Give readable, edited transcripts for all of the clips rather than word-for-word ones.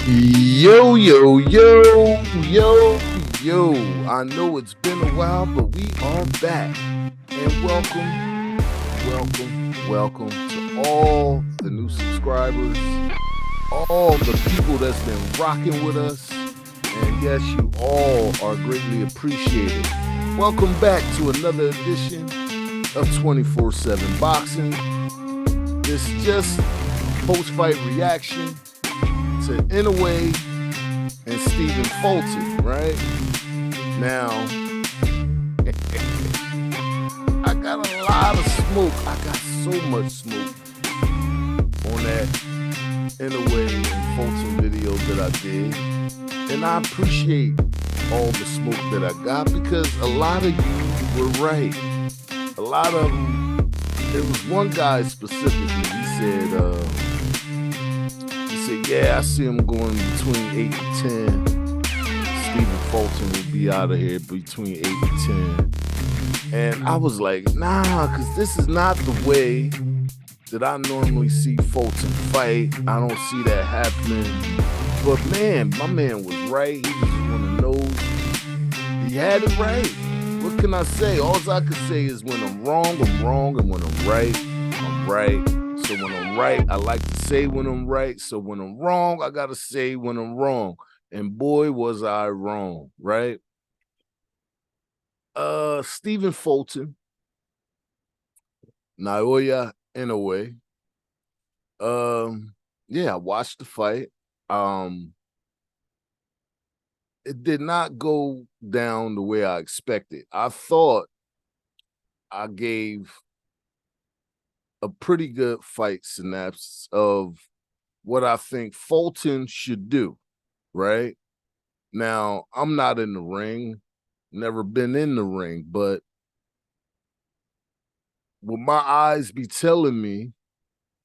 Yo, yo, yo, yo, yo. I know it's been a while, but we are back. And welcome to all the new subscribers, all the people that's been rocking with us. And yes, you all are greatly appreciated. Welcome back to another edition of 24/7 Boxing. This just post-fight reaction to Inoue and Stephen Fulton, right? Now, I got a lot of smoke. I got so much smoke on that Inoue and Fulton video that I did. And I appreciate all the smoke that I got because a lot of you were right. A lot of them, there was one guy specifically, he said, yeah, I see him going between 8 and 10. Stephen Fulton will be out of here between 8 and 10. And I was like, nah, because this is not the way that I normally see Fulton fight. I don't see that happening. But man, my man was right. He was one of those. He had it right. What can I say? All I can say is when I'm wrong, I'm wrong. And when I'm right, I'm right. So when I'm right, I like to say when I'm right. So when I'm wrong, I got to say when I'm wrong. And boy, was I wrong, right? Stephen Fulton, Naoya Inoue. Yeah, I watched the fight. It did not go down the way I expected. I thought I gave a pretty good fight synopsis of what I think Fulton should do, right? Now, I'm not in the ring, never been in the ring, but what my eyes be telling me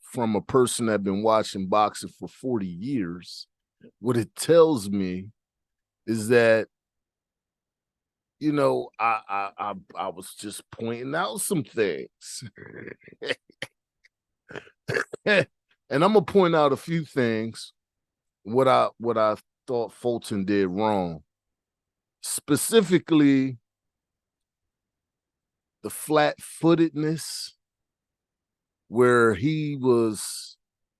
from a person that been watching boxing for 40 years, what it tells me is that, you know, I was just pointing out some things. And I'm gonna point out a few things what I thought Fulton did wrong. Specifically, the flat-footedness where he was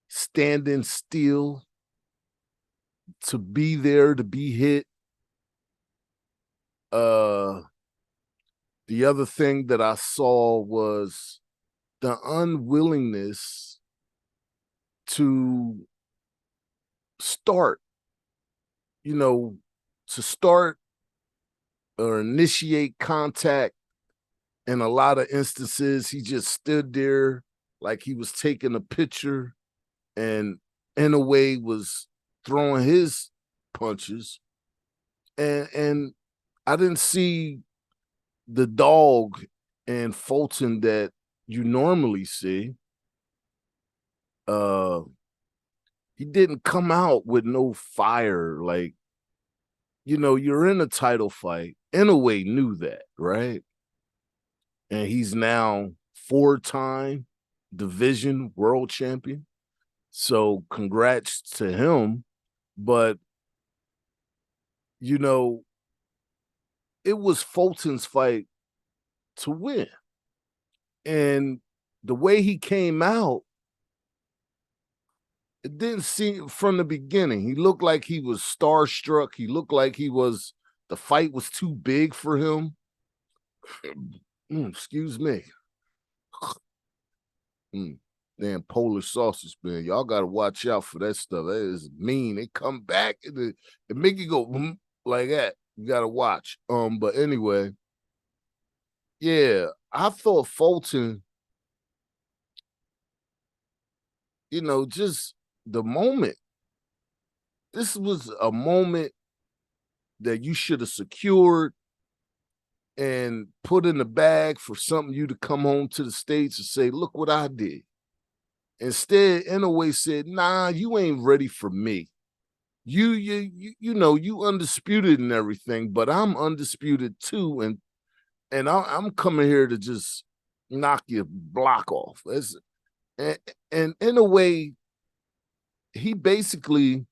standing still to be there to be hit. The other thing that I saw was the unwillingness to start, you know, to start or initiate contact. In a lot of instances, he just stood there like he was taking a picture and Inoue was throwing his punches. And I didn't see the dog and Fulton that you normally see. He didn't come out with no fire. Like, you know, you're in a title fight. Inoue knew that, right? And he's now 4-time division world champion. So congrats to him. But, you know, it was Fulton's fight to win. And the way he came out, it didn't seem from the beginning. He looked like he was starstruck. He looked like the fight was too big for him. Excuse me. Damn Polish sausage, man. Y'all got to watch out for that stuff. That is mean. They come back and it make you go like that. You got to watch. But anyway, yeah, I thought Fulton, you know, just the moment. This was a moment that you should have secured and put in the bag for something you to come home to the States and say, look what I did. Instead, Inoue said, nah, you ain't ready for me. You know, you undisputed and everything, but I'm undisputed too. And I'm coming here to just knock your block off. And in a way, he basically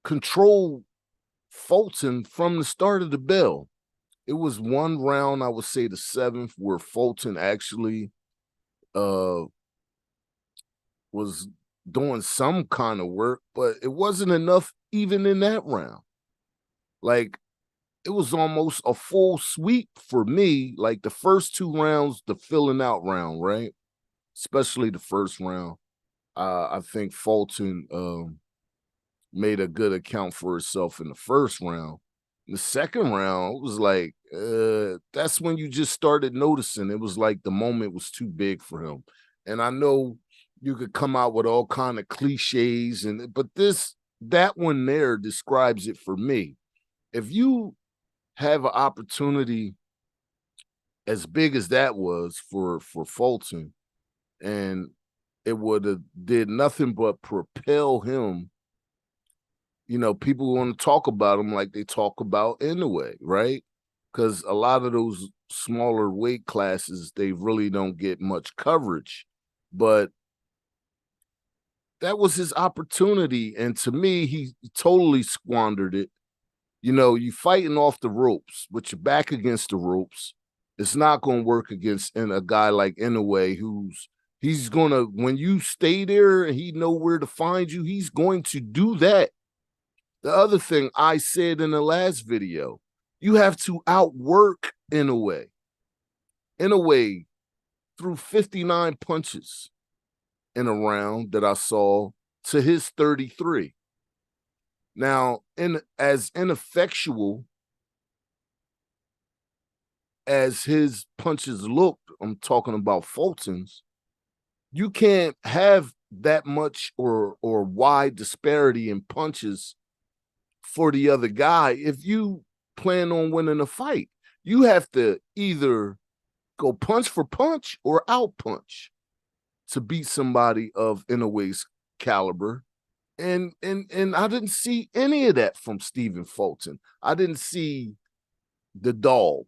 controlled Fulton from the start of the bell. It was one round, I would say the seventh, where Fulton actually was doing some kind of work, but it wasn't enough even in that round. Like, it was almost a full sweep for me. Like the first two rounds, the filling out round, right? Especially the first round. I think Fulton made a good account for herself in the first round. The second round, it was like, that's when you just started noticing. It was like the moment was too big for him. And I know you could come out with all kind of cliches, but that one there describes it for me. If you have an opportunity as big as that was for Fulton, and it would have did nothing but propel him. People want to talk about him like they talk about Inoue, right? Because a lot of those smaller weight classes, they really don't get much coverage. But that was his opportunity. And to me, he totally squandered it. You fighting off the ropes with your back against the ropes. It's not going to work against a guy like Inoue, he's going to, when you stay there and he know where to find you, he's going to do that. The other thing I said in the last video, you have to outwork Inoue. Inoue threw 59 punches in a round that I saw to his 33. Now, as ineffectual as his punches looked, I'm talking about Fulton's, you can't have that much or wide disparity in punches for the other guy if you plan on winning a fight. You have to either go punch for punch or out punch to beat somebody of Inoue's caliber. And I didn't see any of that from Stephen Fulton. I didn't see the dog.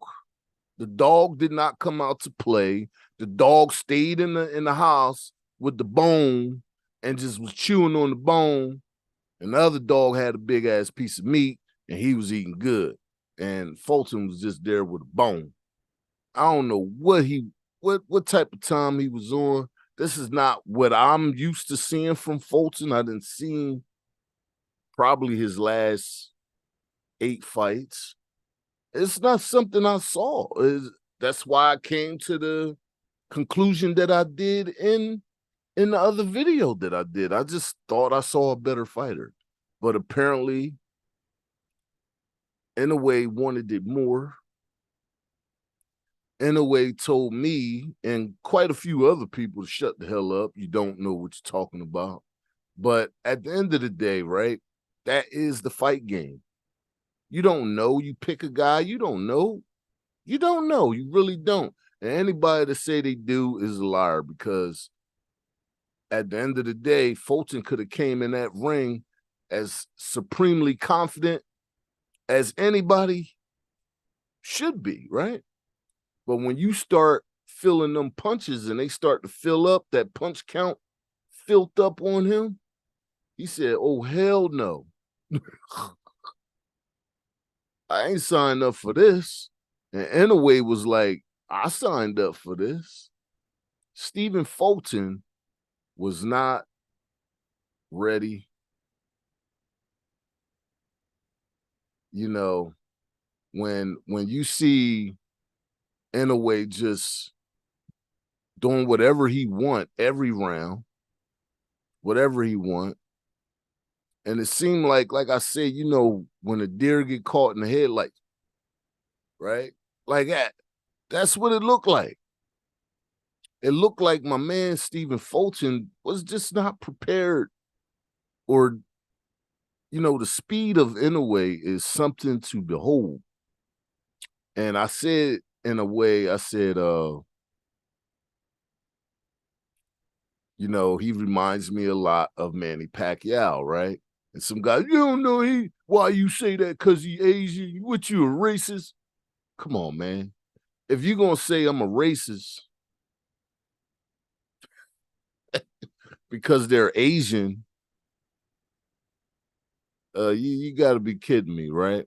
The dog did not come out to play. The dog stayed in the house with the bone and just was chewing on the bone. And the other dog had a big ass piece of meat and he was eating good. And Fulton was just there with a bone. I don't know what type of time he was on. This is not what I'm used to seeing from Fulton. I didn't see probably his last 8 fights. It's not something I saw. That's why I came to the conclusion that I did in the other video that I did. I just thought I saw a better fighter. But apparently, Inoue wanted it more. Inoue told me and quite a few other people to shut the hell up. You don't know what you're talking about. But at the end of the day, right, that is the fight game. You don't know. You pick a guy, you don't know. You don't know. You really don't. And anybody that say they do is a liar, because at the end of the day, Fulton could have came in that ring as supremely confident as anybody should be, right? But when you start filling them punches and they start to fill up, that punch count filled up on him, he said, oh, hell no. I ain't signed up for this. And Inoue was like, I signed up for this. Stephen Fulton was not ready. When you see Inoue just doing whatever he want every round, whatever he want. And it seemed like I said, when a deer get caught in the headlight, right? Like that. That's what it looked like. It looked like my man Stephen Fulton was just not prepared, or, the speed of Inoue is something to behold. And I said, in a way, I said, he reminds me a lot of Manny Pacquiao, right? And some guys, you don't know why you say that because he Asian. What, you a racist? Come on, man. If you're going to say I'm a racist because they're Asian, You got to be kidding me, right?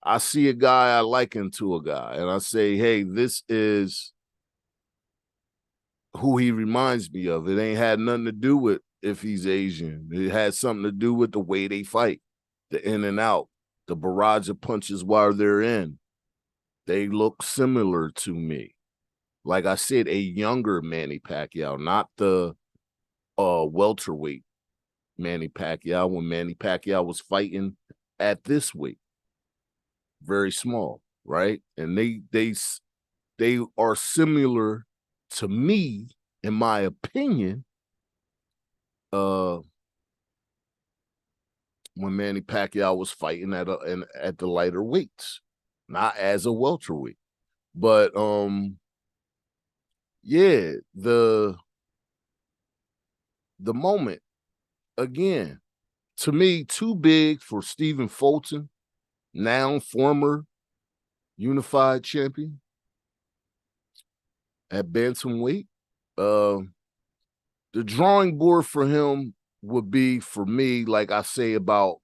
I see a guy I liken to a guy, and I say, hey, this is who he reminds me of. It ain't had nothing to do with if he's Asian. It had something to do with the way they fight, the in and out, the barrage of punches while they're in. They look similar to me. Like I said, a younger Manny Pacquiao, not the welterweight Manny Pacquiao when Manny Pacquiao was fighting at this weight, very small, right? And they are similar to me, in my opinion, when Manny Pacquiao was fighting at the lighter weights, not as a welterweight. But yeah, the moment again, to me, too big for Stephen Fulton, now former unified champion at bantamweight. The drawing board for him would be, for me, like I say about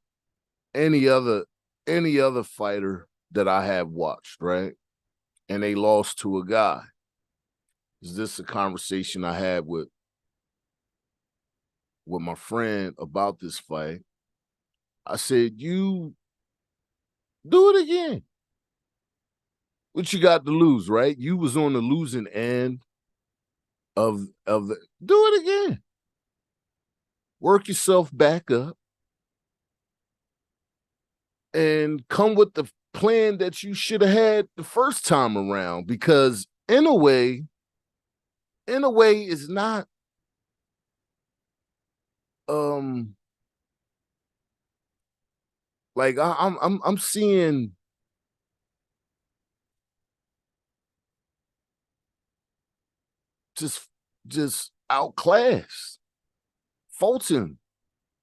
any other fighter that I have watched, right? And they lost to a guy. Is this a conversation I had with my friend about this fight? I said, you do it again. What you got to lose, right? You was on the losing end of the, do it again. Work yourself back up and come with the plan that you should have had the first time around, because Inoue is not like I'm seeing just outclassed Fulton.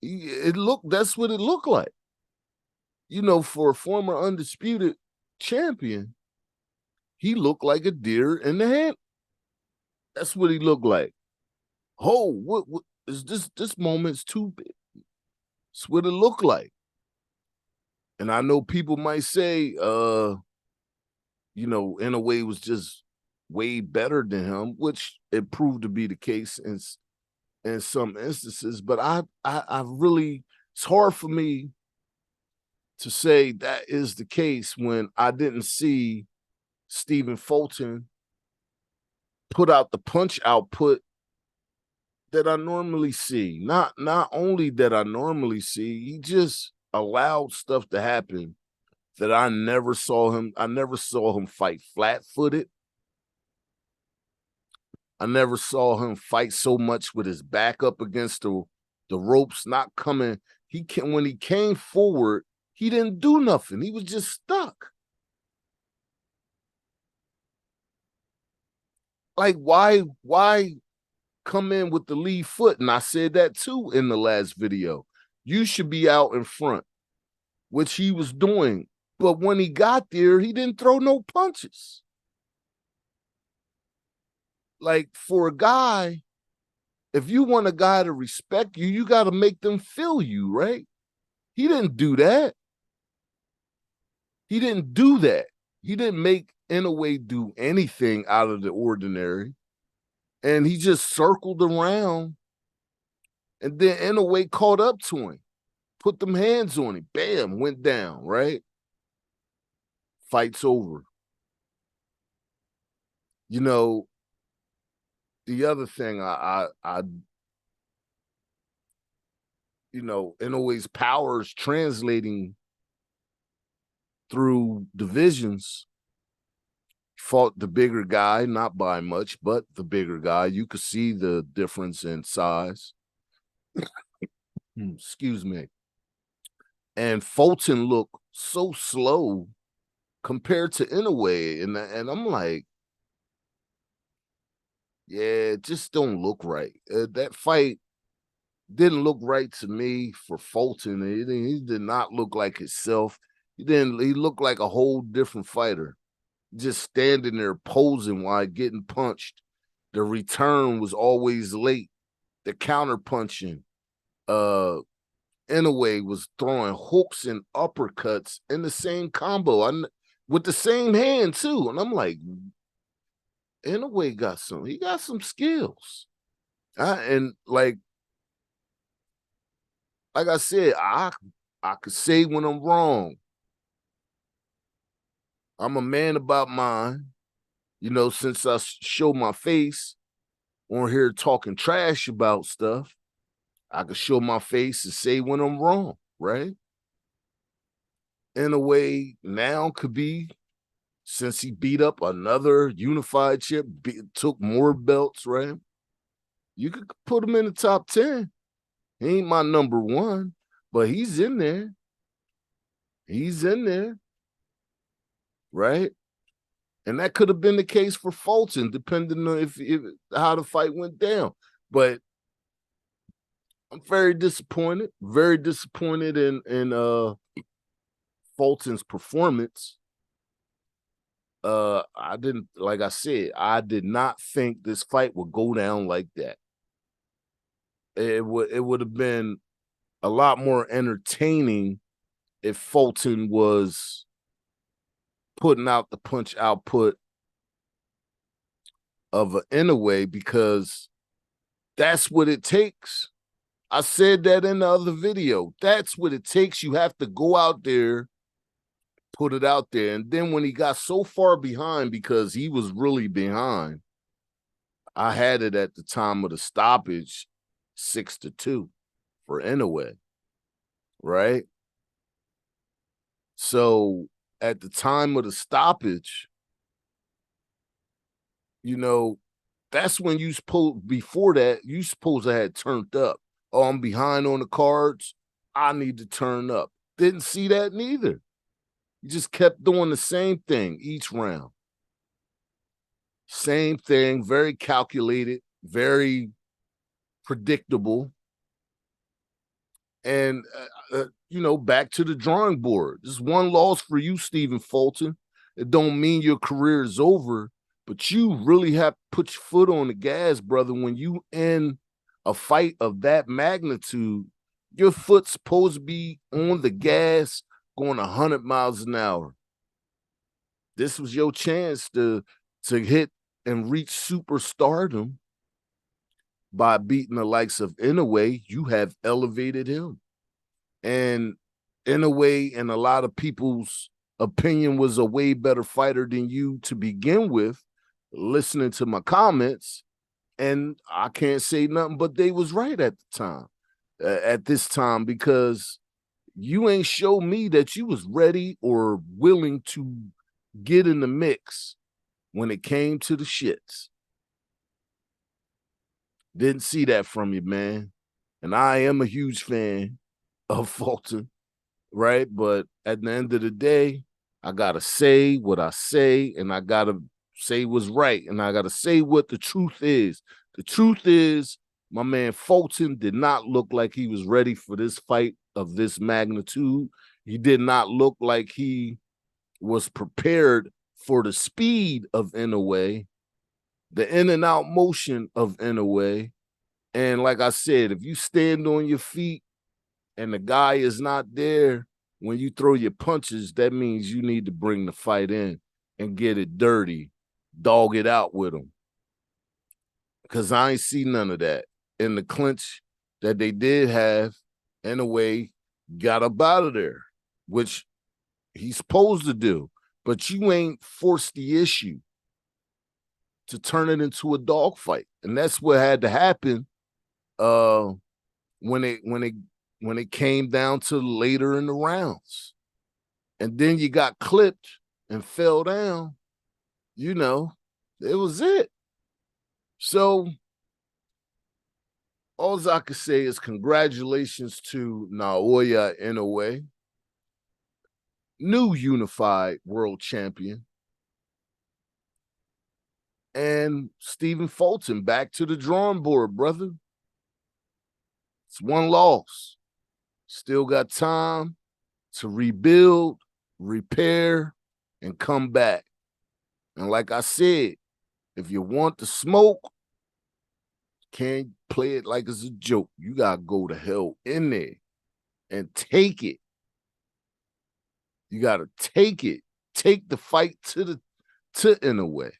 That's what it looked like. You know, for a former undisputed champion, he looked like a deer in the head. That's what he looked like. Oh, what is this moment's too big? That's what it looked like. And I know people might say, you know, Inoue was just way better than him, which it proved to be the case in some instances. But I really, it's hard for me to say that is the case when I didn't see Stephen Fulton put out the punch output that I normally see. Not only that I normally see, he just allowed stuff to happen that I never saw him fight flat-footed. I never saw him fight so much with his back up against the ropes, not coming. When he came forward, he didn't do nothing. He was just stuck. Like, why come in with the lead foot? And I said that too in the last video. You should be out in front, which he was doing. But when he got there, he didn't throw no punches. Like, for a guy, if you want a guy to respect you, you got to make them feel you, right? He didn't do that. He didn't do that. He didn't make Inoue do anything out of the ordinary. And he just circled around. And then Inoue caught up to him, put them hands on him. Bam, went down, right? Fight's over. You know, the other thing I you know, Inoue's powers translating through divisions. Fought the bigger guy, not by much, but the bigger guy. You could see the difference in size. Excuse me. And Fulton looked so slow compared to Inoue, and I'm like, yeah, it just don't look right. That fight didn't look right to me for Fulton. He did not look like himself. He looked like a whole different fighter, just standing there posing while getting punched. The return was always late. The counter punching, Inoue was throwing hooks and uppercuts in the same combo with the same hand too. And I'm like, Inoue he got some skills. And like I said, I could say when I'm wrong. I'm a man about mine. You know, since I show my face on here talking trash about stuff, I can show my face and say when I'm wrong, right? Inoue now could be, since he beat up another unified chip, took more belts, right? You could put him in the top 10. He ain't my number one, but he's in there. He's in there, right? And that could have been the case for Fulton, depending on if how the fight went down. But I'm very disappointed in Fulton's performance. I didn't, like I said, I did not think this fight would go down like that. It would have been a lot more entertaining if Fulton was putting out the punch output of an Inoue, because that's what it takes. I said that in the other video. That's what it takes. You have to go out there, put it out there. And then when he got so far behind, because he was really behind, I had it at the time of the stoppage 6-2 for Inoue, right? So at the time of the stoppage, you know, that's when you supposed, before that, you supposed to have turned up. Oh, I'm behind on the cards. I need to turn up. Didn't see that neither. You just kept doing the same thing each round. Same thing, very calculated, very predictable. And, you know, back to the drawing board. This is one loss for you, Stephen Fulton. It don't mean your career is over, but you really have to put your foot on the gas, brother. When you end a fight of that magnitude, your foot's supposed to be on the gas going 100 miles an hour. This was your chance to hit and reach superstardom. By beating the likes of Inoue, you have elevated him. And Inoue, in a lot of people's opinion, was a way better fighter than you to begin with, listening to my comments. And I can't say nothing but they was right at the time, at this time, because you ain't show me that you was ready or willing to get in the mix when it came to the shits. Didn't see that from you, man. And I am a huge fan of Fulton, right? But at the end of the day, I got to say what I say, and I got to say what's right, and I got to say what the truth is. The truth is, my man Fulton did not look like he was ready for this fight of this magnitude. He did not look like he was prepared for the speed of Inoue, the in and out motion of Inoue. And like I said, if you stand on your feet and the guy is not there when you throw your punches, that means you need to bring the fight in and get it dirty, dog it out with him. Because I ain't see none of that. In the clinch that they did have, Inoue got up out of there, which he's supposed to do. But you ain't forced the issue to turn it into a dogfight. And that's what had to happen when it came down to later in the rounds. And then you got clipped and fell down. You know, it was it. So all I can say is congratulations to Naoya Inoue, new unified world champion. And Stephen Fulton, back to the drawing board, brother. It's one loss. Still got time to rebuild, repair, and come back. And like I said, if you want the smoke, can't play it like it's a joke. You got to go to hell in there. and take it. You got to take it. Take the fight to Inoue.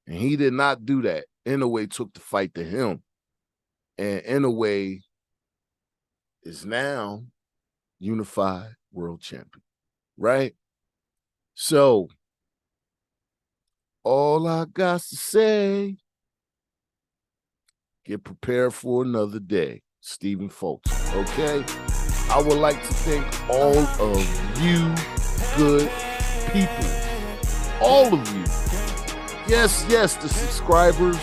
And he did not do that. Inoue took the fight to him. And Inoue is now unified world champion, right? So, all I got to say, get prepared for another day. Stephen Fulton, okay? I would like to thank all of you good people. All of you. Yes, the subscribers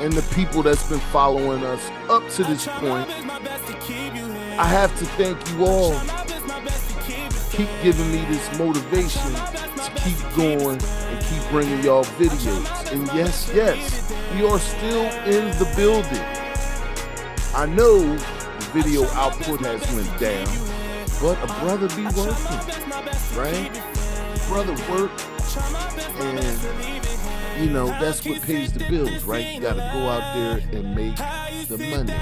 and the people that's been following us up to this point. I have to thank you all. Keep giving me this motivation to keep going and keep bringing y'all videos. And yes, we are still in the building. I know the video output has went down, but a brother be working, right? Brother work, and you know, that's what pays the bills, right? You gotta go out there and make the money.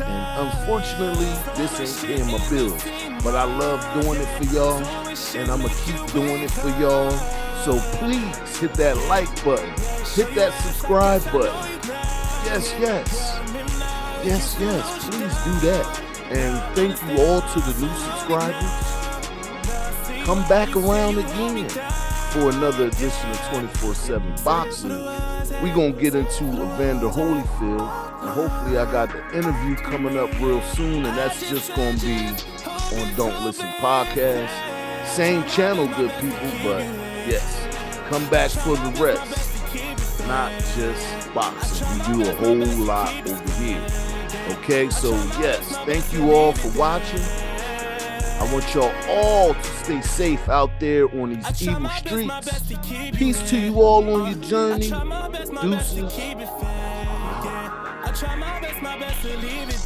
And unfortunately, this ain't paying my bills, but I love doing it for y'all, and I'm gonna keep doing it for y'all. So please hit that like button, hit that subscribe button. Yes, please do that. And thank you all to the new subscribers. Come back around again for another edition of 24/7 Boxing. We're going to get into Evander Holyfield, and hopefully I got the interview coming up real soon, and that's just going to be on Don't Listen Podcast. Same channel, good people, but yes, come back for the rest, not just boxing. We do a whole lot over here. Okay, so yes, thank you all for watching. I want y'all all to stay safe out there on these evil streets. Peace to you all on your journey. Deuces. I try my best to leave it.